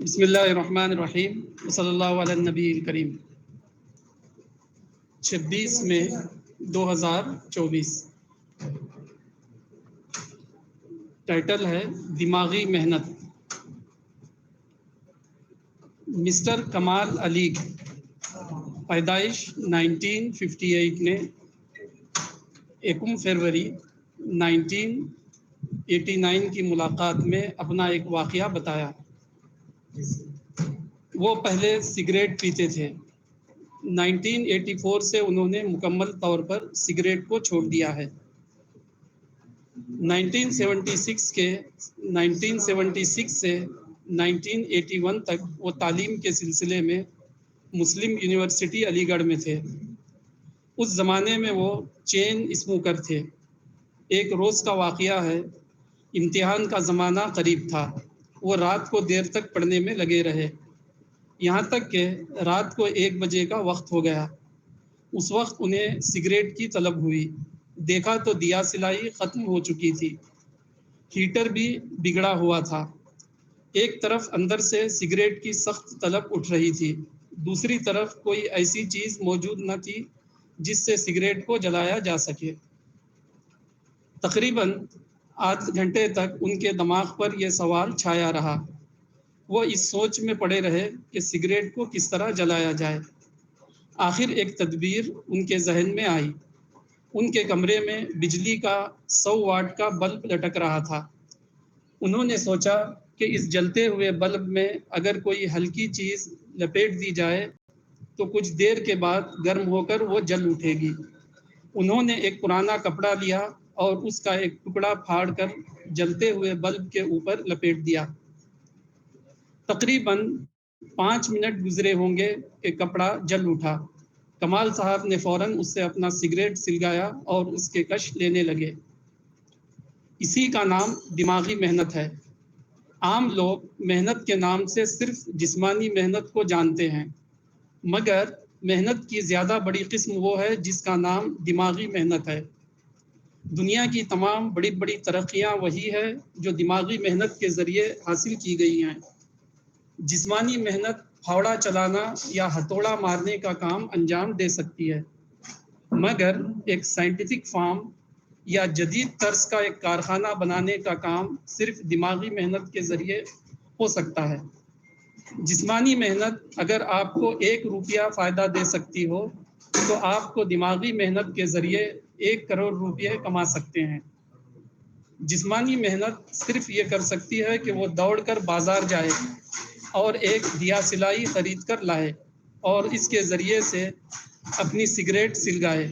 بسم اللہ الرحمن الرحیم صلی اللہ علیہ نبی الکریم 26 مئی 2024 ٹائٹل ہے دماغی محنت۔ مسٹر کمال علی پیدائش 1958 نے 1 فروری 1989 کی ملاقات میں اپنا ایک واقعہ بتایا۔ وہ پہلے سگریٹ پیتے تھے۔ 1984 سے انہوں نے مکمل طور پر سگریٹ کو چھوڑ دیا ہے۔ 1976 سے 1981 تک وہ تعلیم کے سلسلے میں مسلم یونیورسٹی علی گڑھ میں تھے۔ اس زمانے میں وہ چین اسموکر تھے۔ ایک روز کا واقعہ ہے، امتحان کا زمانہ قریب تھا۔ وہ رات کو دیر تک پڑھنے میں لگے رہے، یہاں تک کہ رات کو 1 بجے کا وقت ہو گیا۔ اس وقت انہیں سگریٹ کی طلب ہوئی۔ دیکھا تو دیا سلائی ختم ہو چکی تھی، ہیٹر بھی بگڑا ہوا تھا۔ ایک طرف اندر سے سگریٹ کی سخت طلب اٹھ رہی تھی، دوسری طرف کوئی ایسی چیز موجود نہ تھی جس سے سگریٹ کو جلایا جا سکے۔ تقریباً آدھ گھنٹے تک ان کے دماغ پر یہ سوال چھایا رہا۔ وہ اس سوچ میں پڑے رہے کہ سگریٹ کو کس طرح جلایا جائے۔ آخر ایک تدبیر ان کے ذہن میں آئی۔ ان کے کمرے میں بجلی کا 100 واٹ کا بلب لٹک رہا تھا۔ انہوں نے سوچا کہ اس جلتے ہوئے بلب میں اگر کوئی ہلکی چیز لپیٹ دی جائے تو کچھ دیر کے بعد گرم ہو کر وہ جل اٹھے گی۔ انہوں نے ایک پرانا کپڑا لیا اور اس کا ایک ٹکڑا پھاڑ کر جلتے ہوئے بلب کے اوپر لپیٹ دیا۔ تقریباً 5 منٹ گزرے ہوں گے کہ کپڑا جل اٹھا۔ کمال صاحب نے فوراً اس سے اپنا سگریٹ سلگایا اور اس کے کش لینے لگے۔ اسی کا نام دماغی محنت ہے۔ عام لوگ محنت کے نام سے صرف جسمانی محنت کو جانتے ہیں، مگر محنت کی زیادہ بڑی قسم وہ ہے جس کا نام دماغی محنت ہے۔ دنیا کی تمام بڑی بڑی ترقیاں وہی ہے جو دماغی محنت کے ذریعے حاصل کی گئی ہیں۔ جسمانی محنت پھاوڑا چلانا یا ہتھوڑا مارنے کا کام انجام دے سکتی ہے، مگر ایک سائنٹیفک فارم یا جدید طرز کا ایک کارخانہ بنانے کا کام صرف دماغی محنت کے ذریعے ہو سکتا ہے۔ جسمانی محنت اگر آپ کو 1 روپیہ فائدہ دے سکتی ہو تو آپ کو دماغی محنت کے ذریعے 1 کروڑ روپے کما سکتے ہیں۔ جسمانی محنت صرف یہ کر سکتی ہے کہ وہ دوڑ کر بازار جائے اور ایک دیا سلائی خرید کر لائے اور اس کے ذریعے سے اپنی سگریٹ سلگائے،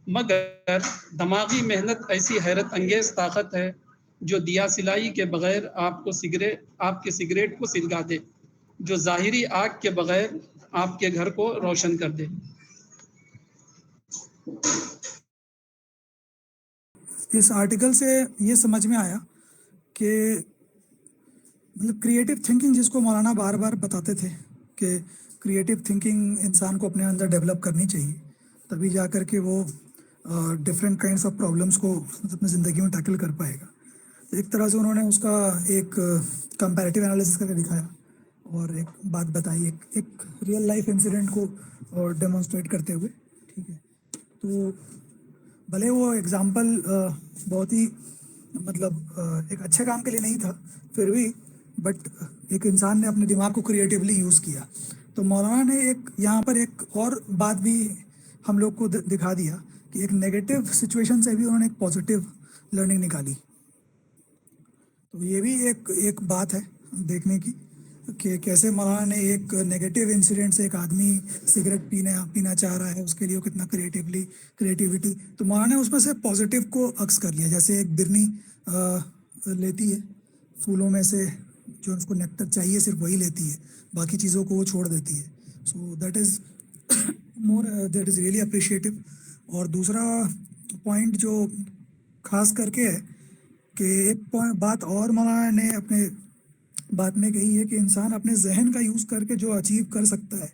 مگر دماغی محنت ایسی حیرت انگیز طاقت ہے جو دیا سلائی کے بغیر آپ کے سگریٹ کو سلگا دے، جو ظاہری آگ کے بغیر آپ کے گھر کو روشن کر دے۔ اس آرٹیکل سے یہ سمجھ میں آیا کہ مطلب کریٹو تھنکنگ جس کو مولانا بار بار بتاتے تھے کہ کریٹو تھنکنگ انسان کو اپنے اندر ڈیولپ کرنی چاہیے، تبھی جا کر کے وہ ڈفرینٹ کائنڈس آف پرابلمس کو اپنی زندگی میں ٹیکل کر پائے گا۔ ایک طرح سے انہوں نے اس کا ایک کمپیریٹیو انالیسس کر کے دکھایا اور ایک بات بتائی، ایک ریئل لائف انسیڈنٹ کو ڈیمونسٹریٹ کرتے ہوئے، ٹھیک ہے۔ تو بھلے وہ ایگزامپل بہت ہی مطلب ایک اچھے کام کے لیے نہیں تھا، پھر بھی بٹ ایک انسان نے اپنے دماغ کو کریٹیولی یوز کیا۔ تو مولانا نے یہاں پر ایک اور بات بھی ہم لوگ کو دکھا دیا کہ ایک نیگیٹو سچویشن سے بھی انہوں نے ایک پازیٹیو لرننگ نکالی۔ تو یہ بھی ایک بات ہے دیکھنے کی کہ کیسے مولانا نے ایک نیگیٹو انسیڈنٹ سے ایک آدمی سگریٹ پینا چاہ رہا ہے، اس کے لیے وہ کتنا کریٹیوٹی، تو مولانا نے اس میں سے پازیٹیو کو عکس کر لیا۔ جیسے ایک برنی لیتی ہے پھولوں میں سے جو اس کو نیکٹر چاہیے صرف وہی لیتی ہے، باقی چیزوں کو وہ چھوڑ دیتی ہے۔ So that is really appreciative. اور دوسرا پوائنٹ جو خاص کر کے ہے کہ ایک بات اور مولانا نے اپنے بات میں کہی ہے کہ انسان اپنے ذہن کا یوز کر کے جو اچیو کر سکتا ہے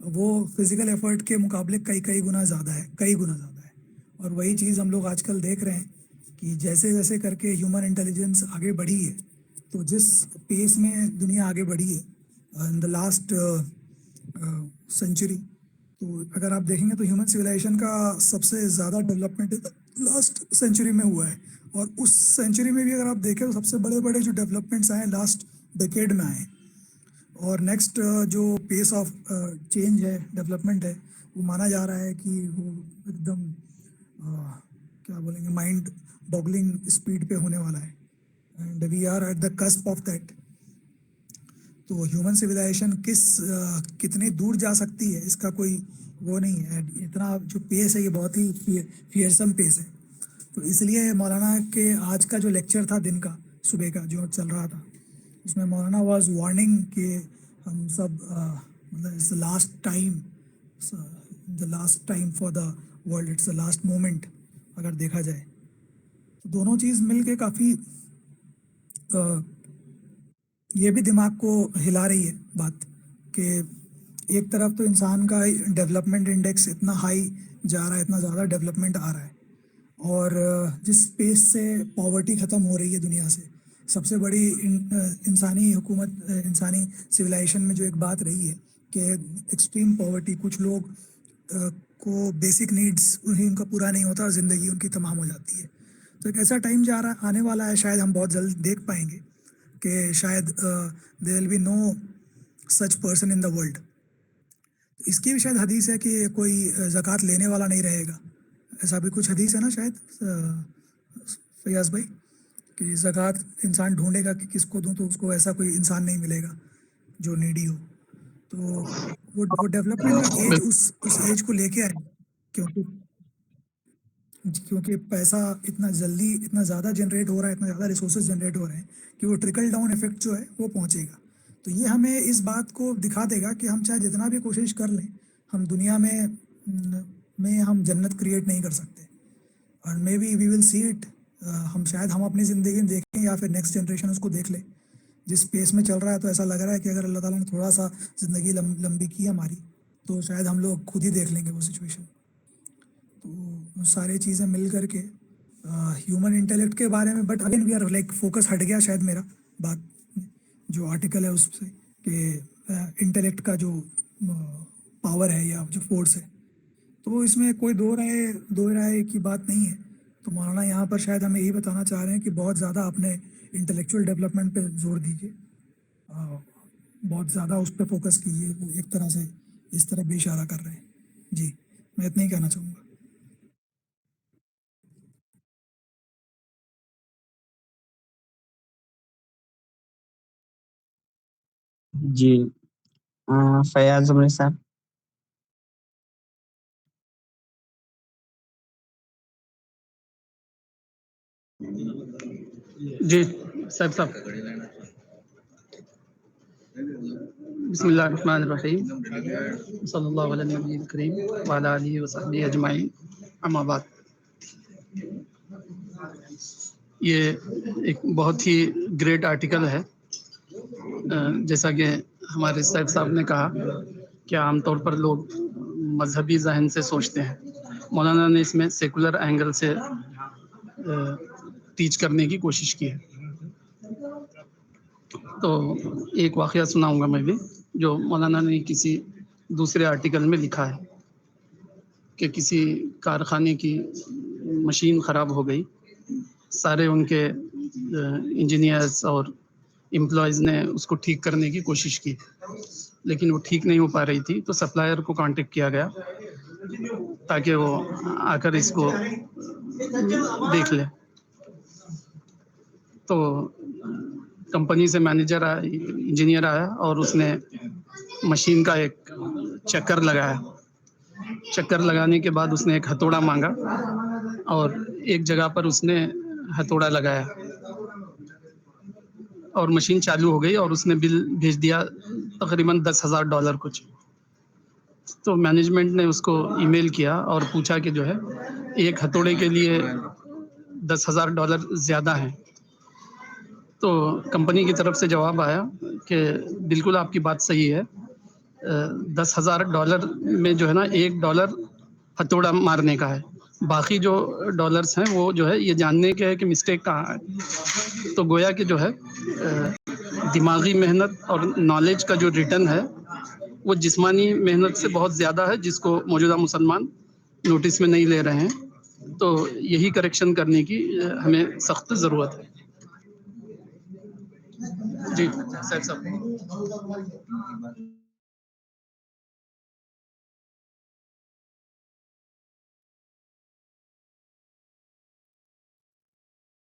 وہ فزیکل ایفرٹ کے مقابلے کئی گنا زیادہ ہے۔ اور وہی چیز ہم لوگ آج کل دیکھ رہے ہیں کہ جیسے جیسے کر کے ہیومن انٹیلیجنس آگے بڑھی ہے تو جس پیس میں دنیا آگے بڑھی ہے ان دا لاسٹ سینچری، تو اگر آپ دیکھیں گے تو ہیومن سویلائزیشن کا سب سے زیادہ ڈیولپمنٹ لاسٹ سینچری میں ہوا ہے، اور اس سینچری میں بھی اگر آپ دیکھیں تو سب سے بڑے بڑے جو ڈیولپمنٹس آئے ہیں لاسٹ ڈیکیڈ میں آئے ہیں، اور نیکسٹ جو پیس آف چینج ہے، ڈیولپمنٹ ہے، وہ مانا جا رہا ہے کہ وہ ایک دم کیا بولیں گے مائنڈ باگلنگ اسپیڈ پہ ہونے والا ہے، and we are at the cusp of that. تو ہیومن سویلائزیشن کتنے دور جا سکتی ہے اس کا کوئی وہ نہیں ہے، اتنا جو پیس ہے یہ بہت ہی فیئرسم پیس ہے۔ تو اس لیے مولانا کے آج کا جو لیکچر تھا دن کا صبح کا جو چل رہا تھا، اس میں مولانا واز وارننگ کہ ہم سب مطلب it's the last time, the last time for the world, it's the last moment اگر دیکھا جائے تو دونوں چیز مل کے کافی یہ بھی دماغ کو ہلا رہی ہے بات کہ ایک طرف تو انسان کا ڈیولپمنٹ انڈیکس اتنا ہائی جا رہا ہے، اتنا زیادہ ڈیولپمنٹ آ رہا ہے، اور جس پیس سے پاورٹی ختم ہو رہی ہے دنیا سے، سب سے بڑی انسانی حکومت، انسانی سویلائزیشن میں جو ایک بات رہی ہے کہ ایکسٹریم پاورٹی، کچھ لوگ کو بیسک نیڈس ان کا پورا نہیں ہوتا اور زندگی ان کی تمام ہو جاتی ہے۔ تو ایک ایسا ٹائم آنے والا ہے، شاید ہم بہت جلد دیکھ پائیں گے کہ شاید there will be no such person in the world. اس کی بھی شاید حدیث ہے کہ کوئی زکوٰۃ لینے والا نہیں رہے گا، ایسا بھی کچھ حدیث ہے نا شاید فیاض بھائی، کہ زکوٰۃ انسان ڈھونڈے گا کہ کس کو دوں تو اس کو ایسا کوئی انسان نہیں ملے گا جو نیڈی ہو۔ تو وہ ڈیولپمنٹ کا ایج اس ایج کو لے کے آئے، کیونکہ پیسہ اتنا جلدی اتنا زیادہ جنریٹ ہو رہا ہے، اتنا زیادہ ریسورسز جنریٹ ہو رہے ہیں کہ وہ ٹرکل ڈاؤن ایفیکٹ جو ہے وہ پہنچے گا۔ تو یہ ہمیں اس بات کو دکھا دے گا کہ ہم چاہے جتنا بھی کوشش کر لیں، ہم دنیا میں ہم جنت کریٹ نہیں کر سکتے، اور may be we will see it, ہم اپنی زندگی میں دیکھیں یا پھر نیکسٹ جنریشن اس کو دیکھ لے۔ جس پیس میں چل رہا ہے تو ایسا لگ رہا ہے کہ اگر اللہ تعالیٰ نے تھوڑا سا زندگی لمبی کی ہماری تو شاید ہم لوگ خود ہی دیکھ لیں گے وہ سچویشن۔ تو سارے چیزیں مل کر کے ہیومن انٹیلیکٹ کے بارے میں، but again we are like focus ہٹ گیا شاید میرا بات جو آرٹیکل ہے اس سے، کہ انٹیلیکٹ کا جو پاور ہے یا جو فورس ہے، تو اس میں کوئی دو رائے کی بات نہیں ہے۔ تو مولانا یہاں پر شاید ہمیں یہی بتانا چاہ رہے ہیں کہ بہت زیادہ اپنے انٹلیکچوئل ڈیولپمنٹ پہ زور دیجیے، بہت زیادہ اس پہ فوکس کیجیے، وہ ایک طرح سے اس طرح بھی اشارہ کر رہے ہیں۔ جی میں اتنا ہی کہنا چاہوں گا۔ جی فیاض عمری صاحب۔ جی صاحب بسم اللہ الرحمن الرحیم، صلی اللہ علیہ نبی الکریم وعلی آلہ وصحبہ اجمعین، اما بعد۔ یہ ایک بہت ہی گریٹ آرٹیکل ہے، جیسا کہ ہمارے صاحب نے کہا کہ عام طور پر لوگ مذہبی ذہن سے سوچتے ہیں، مولانا نے اس میں سیکولر اینگل سے ٹیچ کرنے کی کوشش کی ہے۔ تو ایک واقعہ سناؤں گا میں بھی، جو مولانا نے کسی دوسرے آرٹیکل میں لکھا ہے کہ کسی کارخانے کی مشین خراب ہو گئی، سارے ان کے انجینئرز اور امپلائیز نے اس کو ٹھیک کرنے کی کوشش کی، لیکن وہ ٹھیک نہیں ہو پا رہی تھی، تو سپلائر کو کانٹیکٹ کیا گیا تاکہ وہ آ کر اس کو دیکھ لے۔ تو کمپنی سے مینیجر آیا، انجینئر آیا، اور اس نے مشین کا ایک چکر لگایا۔ چکر لگانے کے بعد اس نے ایک ہتھوڑا مانگا، اور ایک جگہ پر اس نے ہتھوڑا لگایا اور مشین چالو ہو گئی، اور اس نے بل بھیج دیا تقریباً $10,000 کچھ۔ تو مینجمنٹ نے اس کو ای میل کیا اور پوچھا کہ جو ہے ایک ہتھوڑے کے لیے $10,000 زیادہ ہیں۔ تو کمپنی کی طرف سے جواب آیا کہ بالکل آپ کی بات صحیح ہے، $10,000 میں جو ہے نا $1 ہتھوڑا مارنے کا ہے، باقی جو ڈالرز ہیں وہ جو ہے یہ جاننے کے ہے کہ مسٹیک کہاں ہے. تو گویا کہ جو ہے دماغی محنت اور نالج کا جو ریٹرن ہے وہ جسمانی محنت سے بہت زیادہ ہے، جس کو موجودہ مسلمان نوٹس میں نہیں لے رہے ہیں. تو یہی کریکشن کرنے کی ہمیں سخت ضرورت ہے. جی سر صاحب.